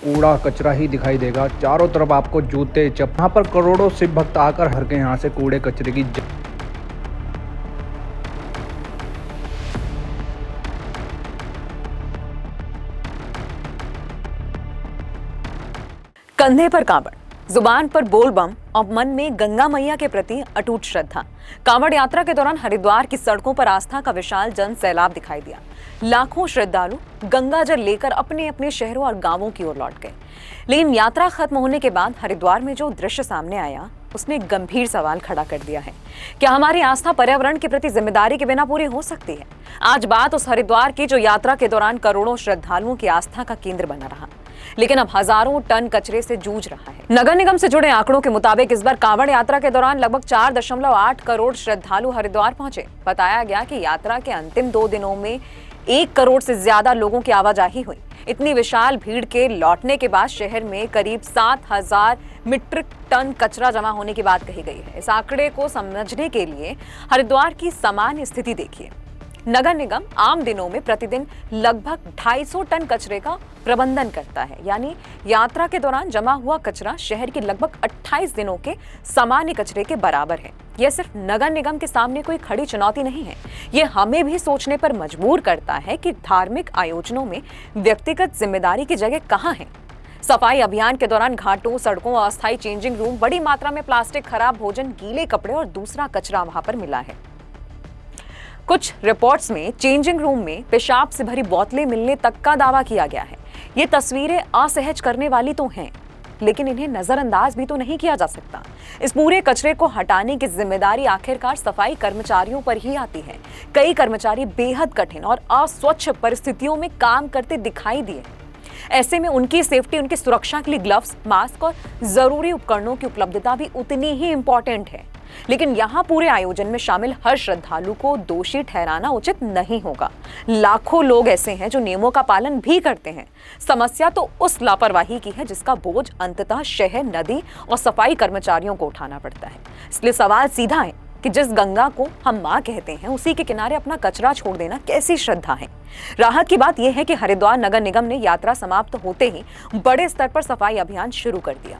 कूड़ा कचरा ही दिखाई देगा। चारों तरफ आपको जूते यहाँ पर करोड़ों शिव भक्त आकर हर के यहाँ से कूड़े कचरे की कंधे पर कांवड़, जुबान पर बोल बम और मन में गंगा मैया के प्रति अटूट श्रद्धा। कांवड़ यात्रा के दौरान हरिद्वार की सड़कों पर आस्था का विशाल जन सैलाब दिखाई दिया। लाखों श्रद्धालु गंगा जल लेकर अपने अपने शहरों और गांवों की ओर लौट गए। लेकिन यात्रा खत्म होने के बाद हरिद्वार में जो दृश्य सामने आया उसने गंभीर सवाल खड़ा कर दिया है। क्या हमारी आस्था पर्यावरण के प्रति जिम्मेदारी के बिना पूरी हो सकती है? आज बात उस हरिद्वार की जो यात्रा के दौरान करोड़ों श्रद्धालुओं की आस्था का केंद्र बना रहा, लेकिन अब हजारों टन कचरे से जूझ रहा है। नगर निगम से जुड़े आंकड़ों के मुताबिक इस बार कांवड़ यात्रा के दौरान लगभग 4.8 करोड़ श्रद्धालु हरिद्वार पहुंचे। बताया गया कि यात्रा के अंतिम 2 दिनों में 1 करोड़ से ज्यादा लोगों की आवाजाही हुई। इतनी विशाल भीड़ के लौटने के बाद शहर में करीब 7,000 मीट्रिक टन कचरा जमा होने की बात कही गई है। इस आंकड़े को समझने के लिए हरिद्वार की सामान्य स्थिति देखिए। नगर निगम आम दिनों में प्रतिदिन लगभग 250 टन कचरे का प्रबंधन करता है, यानी यात्रा के दौरान जमा हुआ कचरा शहर के लगभग 28 दिनों के सामान्य कचरे के बराबर है। यह सिर्फ नगर निगम के सामने कोई खड़ी चुनौती नहीं है, यह हमें भी सोचने पर मजबूर करता है कि धार्मिक आयोजनों में व्यक्तिगत जिम्मेदारी की जगह कहाँ है। सफाई अभियान के दौरान घाटों, सड़कों, अस्थायी चेंजिंग रूम, बड़ी मात्रा में प्लास्टिक, खराब भोजन, गीले कपड़े और दूसरा कचरा वहां पर मिला है। कुछ रिपोर्ट्स में चेंजिंग रूम में पेशाब से भरी बोतलें मिलने तक का दावा किया गया है। ये तस्वीरें असहज करने वाली तो हैं, लेकिन इन्हें नजरअंदाज भी तो नहीं किया जा सकता। इस पूरे कचरे को हटाने की जिम्मेदारी आखिरकार सफाई कर्मचारियों पर ही आती है। कई कर्मचारी बेहद कठिन और अस्वच्छ परिस्थितियों में काम करते दिखाई दिए। ऐसे में उनकी सेफ्टी, उनकी सुरक्षा के लिए ग्लव्स, मास्क और जरूरी उपकरणों की उपलब्धता भी उतनी ही इंपॉर्टेंट है। लेकिन यहाँ पूरे आयोजन में शामिल हर श्रद्धालु को दोषी ठहराना उचित नहीं होगा। लाखों लोग ऐसे हैं जो नियमों का पालन भी करते हैं। समस्या तो उस लापरवाही की है जिसका बोझ अंततः शहर, नदी और सफाई कर्मचारियों को उठाना पड़ता है। इसलिए सवाल सीधा है कि जिस गंगा को हम मां कहते हैं, उसी के किनारे अपना कचरा छोड़ देना कैसी श्रद्धा है। राहत की बात यह है कि हरिद्वार नगर निगम ने यात्रा समाप्त होते ही बड़े स्तर पर सफाई अभियान शुरू कर दिया।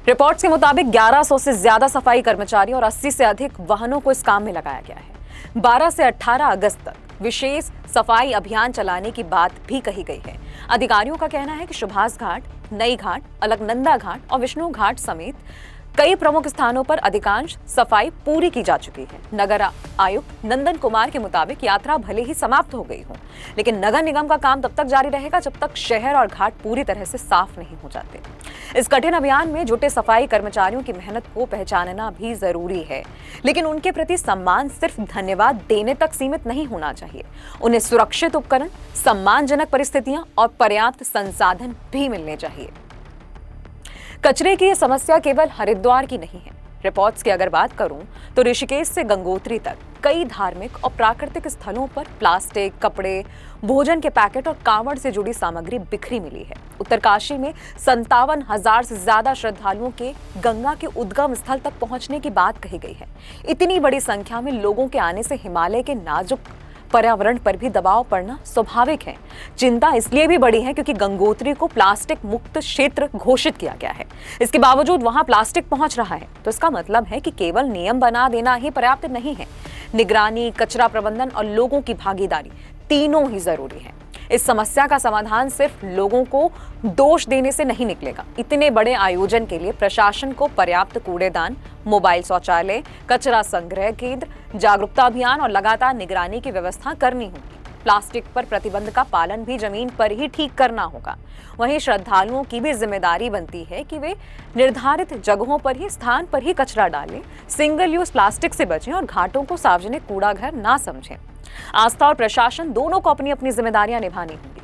रिपोर्ट्स के मुताबिक 1100 से ज्यादा सफाई कर्मचारी और 80 से अधिक वाहनों को इस काम में लगाया गया है। 12 से 18 अगस्त तक विशेष सफाई अभियान चलाने की बात भी कही गई है। अधिकारियों का कहना है कि सुभाष घाट, नई घाट, अलकनंदा घाट और विष्णु घाट समेत कई प्रमुख स्थानों पर अधिकांश सफाई पूरी की जा चुकी है। नगर आयुक्त नंदन कुमार के मुताबिक यात्रा भले ही समाप्त हो गई हो, लेकिन नगर निगम का काम तब तक जारी रहेगा जब तक शहर और घाट पूरी तरह से साफ नहीं हो जाते। इस कठिन अभियान में जुटे सफाई कर्मचारियों की मेहनत को पहचानना भी जरूरी है, लेकिन उनके प्रति सम्मान सिर्फ धन्यवाद देने तक सीमित नहीं होना चाहिए। उन्हें सुरक्षित उपकरण, सम्मानजनक परिस्थितियां और पर्याप्त संसाधन भी मिलने चाहिए। कचरे की यह समस्या केवल हरिद्वार की नहीं है। रिपोर्ट्स की अगर बात करूं तो ऋषिकेश से गंगोत्री तक कई धार्मिक और प्राकृतिक स्थलों पर प्लास्टिक, कपड़े, भोजन के पैकेट और कांवड़ से जुड़ी सामग्री बिखरी मिली है। उत्तरकाशी में 57,000 से ज्यादा श्रद्धालुओं के गंगा के उद्गम स्थल तक पहुंचने की बात कही गई है। इतनी बड़ी संख्या में लोगों के आने से हिमालय के नाजुक पर्यावरण पर भी दबाव पड़ना स्वाभाविक है। चिंता इसलिए भी बढ़ी है क्योंकि गंगोत्री को प्लास्टिक मुक्त क्षेत्र घोषित किया गया है। इसके बावजूद वहां प्लास्टिक पहुंच रहा है, तो इसका मतलब है कि केवल नियम बना देना ही पर्याप्त नहीं है। निगरानी, कचरा प्रबंधन और लोगों की भागीदारी तीनों ही जरूरी है। इस समस्या का समाधान सिर्फ लोगों को दोष देने से नहीं निकलेगा। इतने बड़े आयोजन के लिए प्रशासन को पर्याप्त कूड़ेदान, मोबाइल शौचालय, कचरा संग्रह केंद्र, जागरूकता अभियान और लगातार निगरानी की व्यवस्था करनी होगी। प्लास्टिक पर प्रतिबंध का पालन भी जमीन पर ही ठीक करना होगा। वहीं श्रद्धालुओं की भी जिम्मेदारी बनती है कि वे निर्धारित जगहों पर ही, स्थान पर ही कचरा डालें, सिंगल यूज प्लास्टिक से बचें और घाटों को सार्वजनिक कूड़ाघर ना समझें। आस्था और प्रशासन दोनों को अपनी अपनी जिम्मेदारियां निभानी होंगी।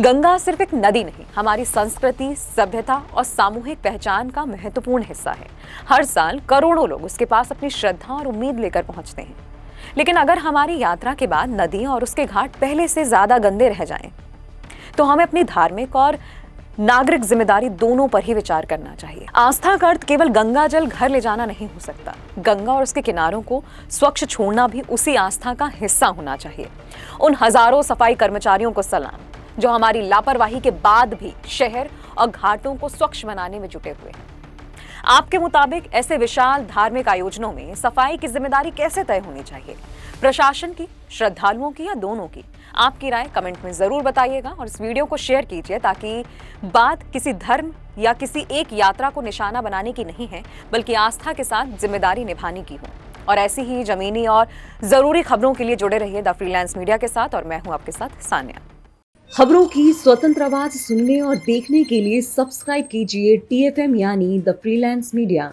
गंगा सिर्फ एक नदी नहीं, हमारी संस्कृति, सभ्यता और सामूहिक पहचान का महत्वपूर्ण हिस्सा है। हर साल करोड़ों लोग उसके पास अपनी श्रद्धा और उम्मीद लेकर पहुंचते हैं। लेकिन अगर हमारी यात्रा के बाद नदी और उसके घाट पहले से ज्यादा गंदे रह जाएं, तो हमें अपनी धार्मिक और नागरिक जिम्मेदारी दोनों पर ही विचार करना चाहिए। आस्था का अर्थ केवल गंगा जल घर ले जाना नहीं हो सकता। गंगा और उसके किनारों को स्वच्छ छोड़ना भी उसी आस्था का हिस्सा होना चाहिए। उन हजारों सफाई कर्मचारियों को सलाम जो हमारी लापरवाही के बाद भी शहर और घाटों को स्वच्छ बनाने में जुटे हुए हैं। आपके मुताबिक ऐसे विशाल धार्मिक आयोजनों में सफाई की जिम्मेदारी कैसे तय होनी चाहिए? प्रशासन की, श्रद्धालुओं की या दोनों की? आपकी राय कमेंट में जरूर बताइएगा और इस वीडियो को शेयर कीजिए ताकि बात किसी धर्म या किसी एक यात्रा को निशाना बनाने की नहीं है, बल्कि आस्था के साथ जिम्मेदारी निभाने की हो। और ऐसी ही जमीनी और जरूरी खबरों के लिए जुड़े रहिए द फ्रीलांस मीडिया के साथ और मैं हूं आपके साथ सान्या। खबरों की स्वतंत्र आवाज सुनने और देखने के लिए सब्सक्राइब कीजिए TFM यानी द फ्रीलांस मीडिया।